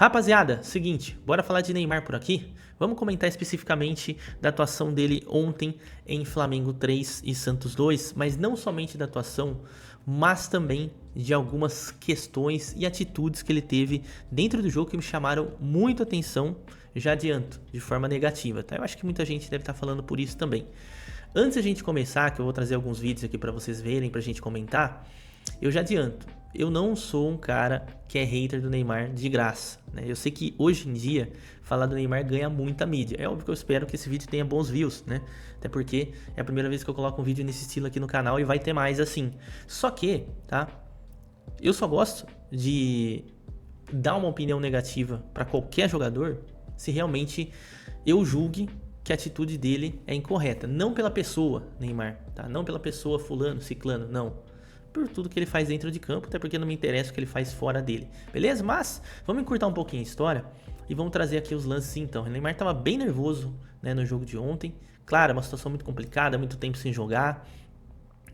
Rapaziada, seguinte, bora falar de Neymar por aqui? Vamos comentar especificamente da atuação dele ontem em Flamengo 3 e Santos 2, mas não somente da atuação, mas também de algumas questões e atitudes que ele teve dentro do jogo que me chamaram muito atenção, já adianto, de forma negativa, tá? Eu acho que muita gente deve estar falando por isso também. Antes de a gente começar, que eu vou trazer alguns vídeos aqui para vocês verem, pra gente comentar, eu já adianto, eu não sou um cara que é hater do Neymar de graça, né? Eu sei que hoje em dia falar do Neymar ganha muita mídia. É óbvio que eu espero que esse vídeo tenha bons views, né? Até porque é a primeira vez que eu coloco um vídeo nesse estilo aqui no canal e vai ter mais assim. Só que, tá? Eu só gosto de dar uma opinião negativa para qualquer jogador se realmente eu julgue que a atitude dele é incorreta. Não pela pessoa, Neymar, tá? Não pela pessoa fulano, ciclano, não. Por tudo que ele faz dentro de campo, até porque não me interessa o que ele faz fora dele. Beleza? Mas vamos encurtar um pouquinho a história e vamos trazer aqui os lances então. O Neymar estava bem nervoso, né, no jogo de ontem. Claro, é uma situação muito complicada, muito tempo sem jogar.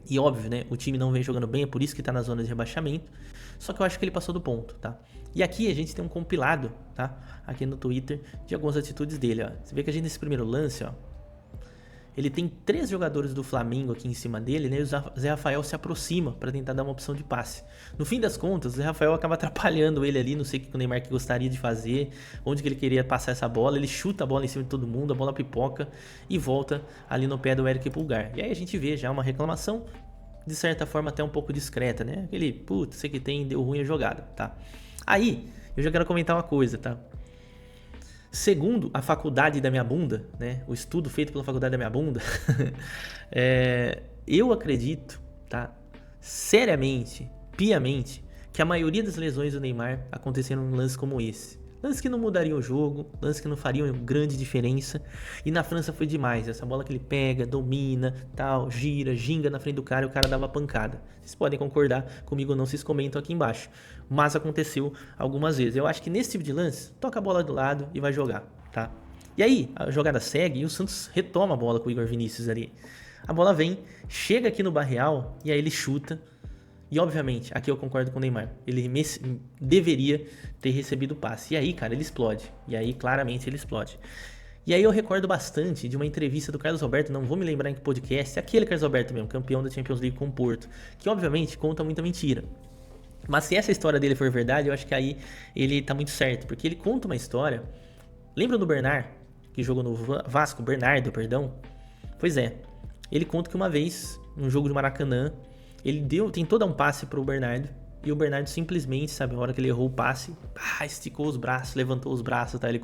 E óbvio, né, o time não vem jogando bem, é por isso que tá na zona de rebaixamento. Só que eu acho que ele passou do ponto, tá? E aqui a gente tem um compilado, tá? Aqui no Twitter, de algumas atitudes dele, ó. Você vê que a gente nesse primeiro lance, ó, ele tem 3 jogadores do Flamengo aqui em cima dele, né? E o Zé Rafael se aproxima para tentar dar uma opção de passe. No fim das contas, o Zé Rafael acaba atrapalhando ele ali, não sei o que o Neymar gostaria de fazer, onde que ele queria passar essa bola. Ele chuta a bola em cima de todo mundo, a bola pipoca e volta ali no pé do Eric Pulgar. E aí a gente vê já uma reclamação, de certa forma até um pouco discreta, né? Aquele, putz, você que tem, deu ruim a jogada, tá? Aí, eu já quero comentar uma coisa, tá? Segundo a faculdade da minha bunda, né, o estudo feito pela faculdade da minha bunda, eu acredito, tá, seriamente, piamente, que a maioria das lesões do Neymar aconteceram num lance como esse. Lance que não mudariam o jogo, lance que não fariam grande diferença. E na França foi demais. Essa bola que ele pega, domina, tal, gira, ginga na frente do cara e o cara dava pancada. Vocês podem concordar comigo ou não, vocês comentam aqui embaixo. Mas aconteceu algumas vezes. Eu acho que nesse tipo de lance, toca a bola do lado e vai jogar, tá? E aí, a jogada segue e o Santos retoma a bola com o Igor Vinícius ali. A bola vem, chega aqui no Barreal e aí ele chuta. E obviamente, aqui eu concordo com o Neymar, ele deveria ter recebido o passe. E aí, cara, ele explode. E aí, claramente, ele explode. E aí eu recordo bastante de uma entrevista do Carlos Alberto, não vou me lembrar em que podcast, aquele Carlos Alberto mesmo, campeão da Champions League com o Porto, que obviamente conta muita mentira. Mas se essa história dele for verdade, eu acho que aí ele tá muito certo, porque ele conta uma história. Lembra do Bernard, que jogou no Vasco, Bernardo, perdão? Pois é, ele conta que uma vez, num jogo de Maracanã, ele tentou dar um passe pro Bernardo e o Bernardo simplesmente, sabe, na hora que ele errou o passe, esticou os braços, levantou os braços, tá? Ele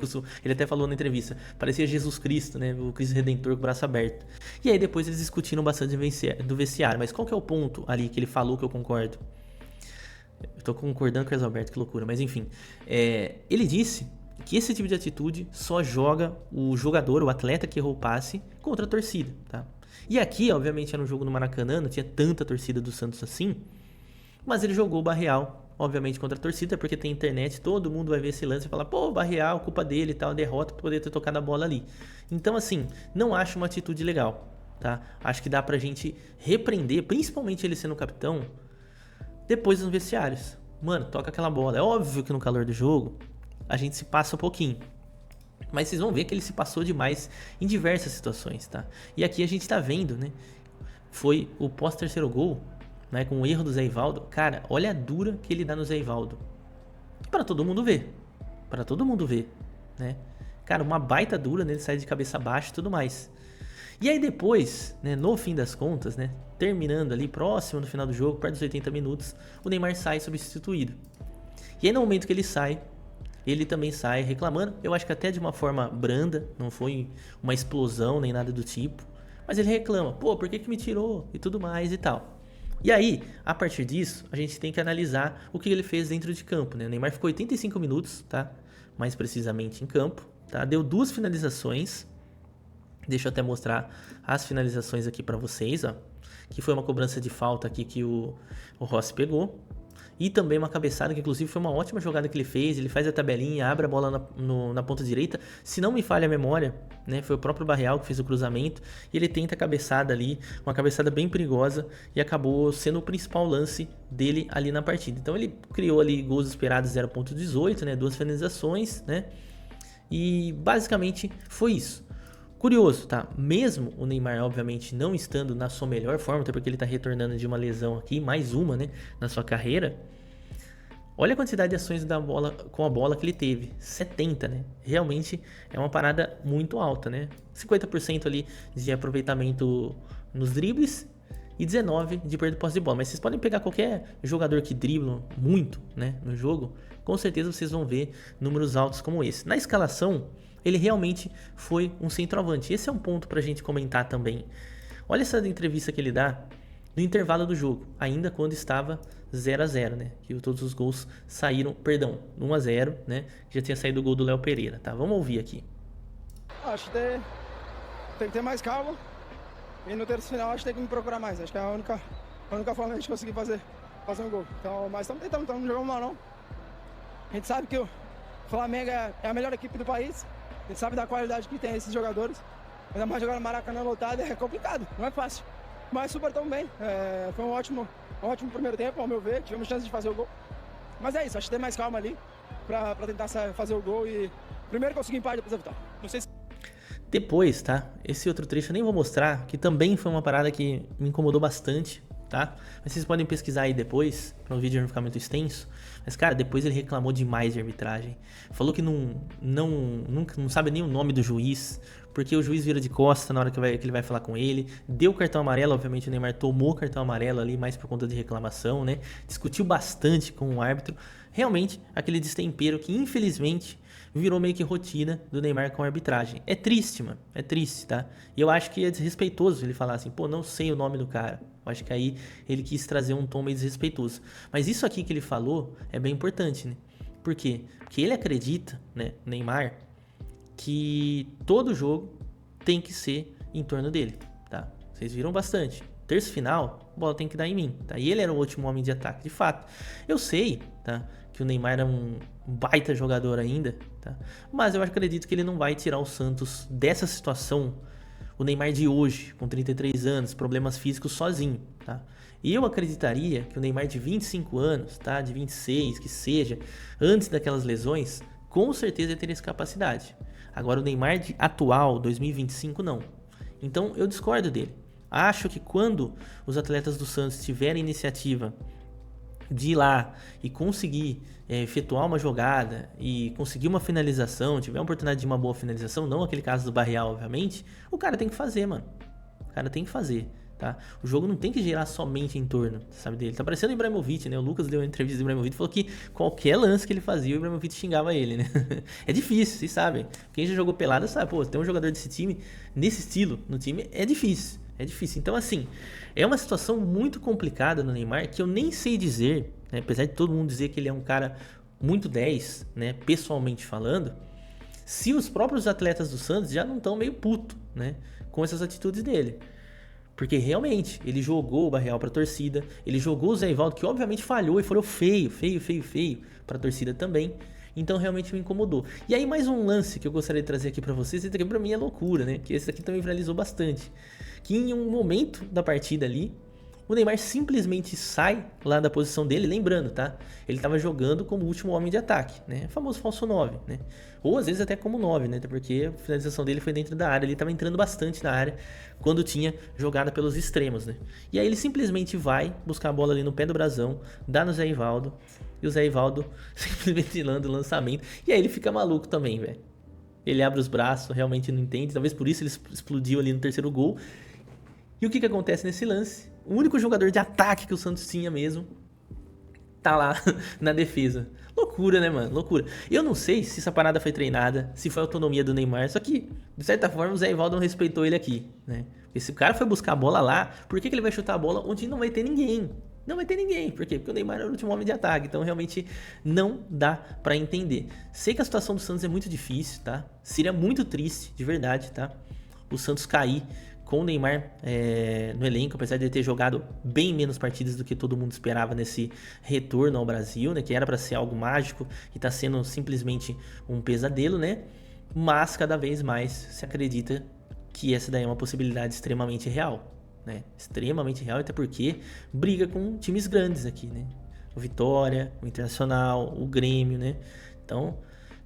até falou na entrevista, parecia Jesus Cristo, né? O Cristo Redentor com o braço aberto. E aí depois eles discutiram bastante do vestiário, mas qual que é o ponto ali que ele falou que eu concordo? Eu tô concordando com o Carlos Alberto, que loucura, mas enfim. Ele disse que esse tipo de atitude só joga o jogador, o atleta que errou o passe, contra a torcida, tá? E aqui, obviamente, era um jogo no Maracanã, não tinha tanta torcida do Santos assim, mas ele jogou o Barreal, obviamente, contra a torcida, porque tem internet, todo mundo vai ver esse lance e falar, pô, Barreal, culpa dele e tal, derrota por poder ter tocado a bola ali. Então, assim, não acho uma atitude legal, tá? Acho que dá pra gente repreender, principalmente ele sendo capitão, depois nos vestiários. Mano, toca aquela bola. É óbvio que no calor do jogo, a gente se passa um pouquinho. Mas vocês vão ver que ele se passou demais em diversas situações, tá? E aqui a gente tá vendo, né? Foi o pós-terceiro gol, né? Com o erro do Zé Ivaldo. Cara, olha a dura que ele dá no Zé Ivaldo. Pra todo mundo ver. Pra todo mundo ver, né? Cara, uma baita dura, né? Ele sai de cabeça baixa e tudo mais. E aí depois, né? No fim das contas, né? Terminando ali, próximo do final do jogo, perto dos 80 minutos, o Neymar sai substituído. E aí no momento que ele sai, ele também sai reclamando, eu acho que até de uma forma branda, não foi uma explosão nem nada do tipo, mas ele reclama, pô, por que me tirou e tudo mais e tal. E aí, a partir disso, a gente tem que analisar o que ele fez dentro de campo, né? O Neymar ficou 85 minutos, tá? Mais precisamente em campo, tá? Deu 2 finalizações, deixa eu até mostrar as finalizações aqui pra vocês, ó, que foi uma cobrança de falta aqui que o Rossi pegou. e também uma cabeçada, que inclusive foi uma ótima jogada que ele fez. Ele faz a tabelinha, abre a bola na ponta direita. Se não me falha a memória, né, foi o próprio Barreal que fez o cruzamento. E ele tenta a cabeçada ali, uma cabeçada bem perigosa, e acabou sendo o principal lance dele ali na partida. Então ele criou ali gols esperados 0.18, né, 2 finalizações, né, e basicamente foi isso. Curioso, tá? Mesmo o Neymar, obviamente, não estando na sua melhor forma, até porque ele tá retornando de uma lesão aqui, mais uma, né, na sua carreira. Olha a quantidade de ações com a bola que ele teve, 70, né? Realmente é uma parada muito alta, né? 50% ali de aproveitamento nos dribles e 19% de perda de posse de bola. Mas vocês podem pegar qualquer jogador que dribla muito, né, no jogo, com certeza vocês vão ver números altos como esse. Na escalação, ele realmente foi um centroavante. Esse é um ponto pra gente comentar também. Olha essa entrevista que ele dá no intervalo do jogo, ainda quando estava 0-0, né? Que todos os gols saíram, perdão, 1-0, né? Já tinha saído o gol do Léo Pereira, tá? Vamos ouvir aqui. Acho que tem que ter mais calma. E no terço final acho que tem que me procurar mais. Acho que é a única forma de a gente conseguir fazer um gol. Então, mas estamos tentando, não jogamos mal não. A gente sabe que o Flamengo é a melhor equipe do país. A gente sabe da qualidade que tem esses jogadores. Ainda mais jogar no Maracanã lotado é complicado, não é fácil. Mas super tão bem. Foi um ótimo primeiro tempo, ao meu ver. Tivemos chance de fazer o gol. Mas é isso, acho que tem mais calma ali pra tentar fazer o gol e primeiro conseguir empate, depois a vitória. Não sei se... Depois, tá? Esse outro trecho eu nem vou mostrar, que também foi uma parada que me incomodou bastante, tá? Mas vocês podem pesquisar aí depois, para o vídeo não ficar muito extenso. Mas, cara, depois ele reclamou demais de arbitragem. Falou que não sabe nem o nome do juiz, porque o juiz vira de costa na hora que ele vai falar com ele. Deu cartão amarelo, obviamente o Neymar tomou cartão amarelo ali, mais por conta de reclamação, né? Discutiu bastante com o árbitro. Realmente, aquele destempero que, infelizmente, virou meio que rotina do Neymar com a arbitragem. É triste, mano. É triste, tá? E eu acho que é desrespeitoso ele falar assim, pô, não sei o nome do cara. Eu acho que aí ele quis trazer um tom meio desrespeitoso. Mas isso aqui que ele falou é bem importante, né? Por quê? Porque ele acredita, né, Neymar, que todo jogo tem que ser em torno dele, tá? Vocês viram bastante. Terço final, a bola tem que dar em mim, tá? E ele era o último homem de ataque, de fato. Eu sei, tá, que o Neymar é um baita jogador ainda, tá? Mas eu acredito que ele não vai tirar o Santos dessa situação, o Neymar de hoje, com 33 anos, problemas físicos, sozinho, tá? E eu acreditaria que o Neymar de 25 anos, tá? De 26, que seja, antes daquelas lesões, com certeza ele teria essa capacidade. Agora o Neymar de atual, 2025, não. Então eu discordo dele. Acho que quando os atletas do Santos tiverem iniciativa de ir lá e conseguir efetuar uma jogada e conseguir uma finalização, tiver a oportunidade de uma boa finalização, não aquele caso do Barreal, obviamente, o cara tem que fazer, mano. O cara tem que fazer, tá? O jogo não tem que girar somente em torno, sabe, dele. Tá parecendo o Ibrahimovic, né? O Lucas deu uma entrevista do Ibrahimovic e falou que qualquer lance que ele fazia, o Ibrahimovic xingava ele, né? É difícil, vocês sabem. Quem já jogou pelada sabe, pô, ter um jogador desse time, nesse estilo, no time, é difícil. É difícil. Então, assim, é uma situação muito complicada no Neymar que eu nem sei dizer, né? Apesar de todo mundo dizer que ele é um cara muito 10, né? Pessoalmente falando, se os próprios atletas do Santos já não estão meio puto, né? Com essas atitudes dele. Porque realmente, ele jogou o Barreal pra torcida, ele jogou o Zé Rivaldo, que obviamente falhou e falou feio pra torcida também. Então realmente me incomodou. E aí mais um lance que eu gostaria de trazer aqui pra vocês, esse aqui pra mim é loucura, né? Que esse aqui também viralizou bastante. Que em um momento da partida ali, o Neymar simplesmente sai lá da posição dele, lembrando, tá? Ele tava jogando como último homem de ataque, né? O famoso falso 9, né? Ou às vezes até como 9, né? Até porque a finalização dele foi dentro da área, ele tava entrando bastante na área quando tinha jogada pelos extremos, né? E aí ele simplesmente vai buscar a bola ali no pé do brasão, dá no Zé Rivaldo, e o Zé Rivaldo simplesmente lança o lançamento, e aí ele fica maluco também, velho. Ele abre os braços, realmente não entende, talvez por isso ele explodiu ali no terceiro gol. E o que acontece nesse lance? O único jogador de ataque que o Santos tinha mesmo tá lá na defesa. Loucura, né, mano? Loucura. Eu não sei se essa parada foi treinada, se foi a autonomia do Neymar, só que, de certa forma, o Zé Rivaldo não respeitou ele aqui, né? Esse cara foi buscar a bola lá, por que ele vai chutar a bola onde não vai ter ninguém? Não vai ter ninguém. Por quê? Porque o Neymar é o último homem de ataque. Então, realmente, não dá pra entender. Sei que a situação do Santos é muito difícil, tá? Seria muito triste, de verdade, tá? O Santos cair com o Neymar no elenco, apesar de ele ter jogado bem menos partidas do que todo mundo esperava nesse retorno ao Brasil, né? Que era para ser algo mágico e está sendo simplesmente um pesadelo, né? Mas cada vez mais se acredita que essa daí é uma possibilidade extremamente real, né? Extremamente real, até porque briga com times grandes aqui, né? O Vitória, o Internacional, o Grêmio, né? Então,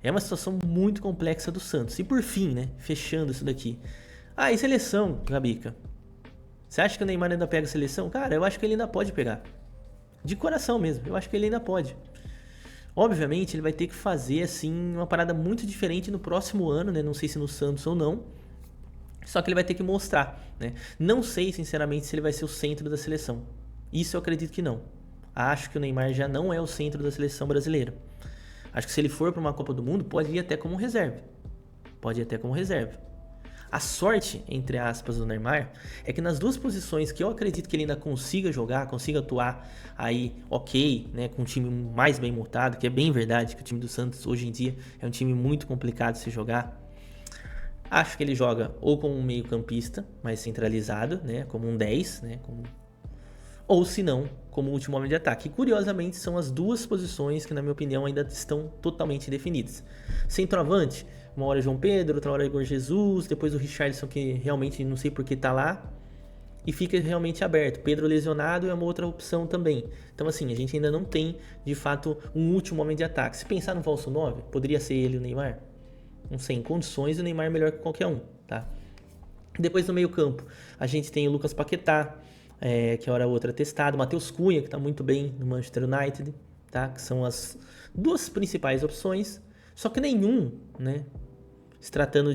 é uma situação muito complexa do Santos. E por fim, né? Fechando isso daqui. Ah, e seleção, Gabica? Você acha que o Neymar ainda pega a seleção? Cara, eu acho que ele ainda pode pegar. De coração mesmo, eu acho que ele ainda pode. Obviamente, ele vai ter que fazer, assim, uma parada muito diferente no próximo ano, né? Não sei se no Santos ou não. Só que ele vai ter que mostrar, né? Não sei, sinceramente, se ele vai ser o centro da seleção. Isso eu acredito que não. Acho que o Neymar já não é o centro da seleção brasileira. Acho que se ele for para uma Copa do Mundo, pode ir até como reserva. Pode ir até como reserva. A sorte, entre aspas, do Neymar é que nas duas posições que eu acredito que ele ainda consiga jogar, consiga atuar aí ok, né, com um time mais bem montado, que é bem verdade que o time do Santos hoje em dia é um time muito complicado de se jogar. Acho que ele joga ou como um meio-campista mais centralizado, né, como um 10, né, ou se não, como último homem de ataque. E curiosamente são as duas posições que, na minha opinião, ainda estão totalmente definidas. Centroavante, uma hora João Pedro, outra hora Igor Jesus, depois o Richarlison, que realmente não sei por que tá lá, e fica realmente aberto. Pedro lesionado é uma outra opção também. Então assim, a gente ainda não tem, de fato, um último homem de ataque. Se pensar no falso 9, poderia ser ele o Neymar? Não sei, em condições o Neymar é melhor que qualquer um, tá? Depois no meio campo, a gente tem o Lucas Paquetá, que hora outra testado, Matheus Cunha, que está muito bem no Manchester United, tá? Que são as duas principais opções, só que nenhum, né, se tratando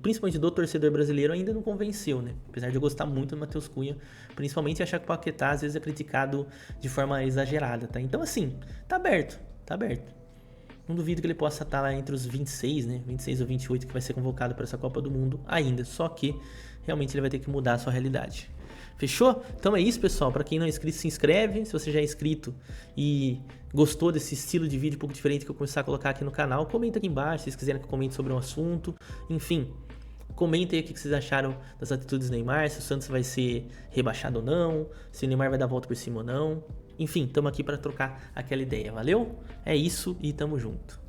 principalmente do torcedor brasileiro, ainda não convenceu, né? Apesar de eu gostar muito do Matheus Cunha, principalmente achar que o Paquetá às vezes é criticado de forma exagerada, tá? Então assim, tá aberto, tá aberto. Não duvido que ele possa estar lá entre os 26, né? 26 ou 28 que vai ser convocado para essa Copa do Mundo ainda, só que realmente ele vai ter que mudar a sua realidade. Fechou? Então é isso, pessoal. Para quem não é inscrito, se inscreve. Se você já é inscrito e gostou desse estilo de vídeo um pouco diferente que eu começar a colocar aqui no canal, comenta aqui embaixo se vocês quiserem que eu comente sobre um assunto. Enfim, comentem aí o que vocês acharam das atitudes do Neymar, se o Santos vai ser rebaixado ou não, se o Neymar vai dar a volta por cima ou não. Enfim, estamos aqui para trocar aquela ideia. Valeu? É isso e tamo junto.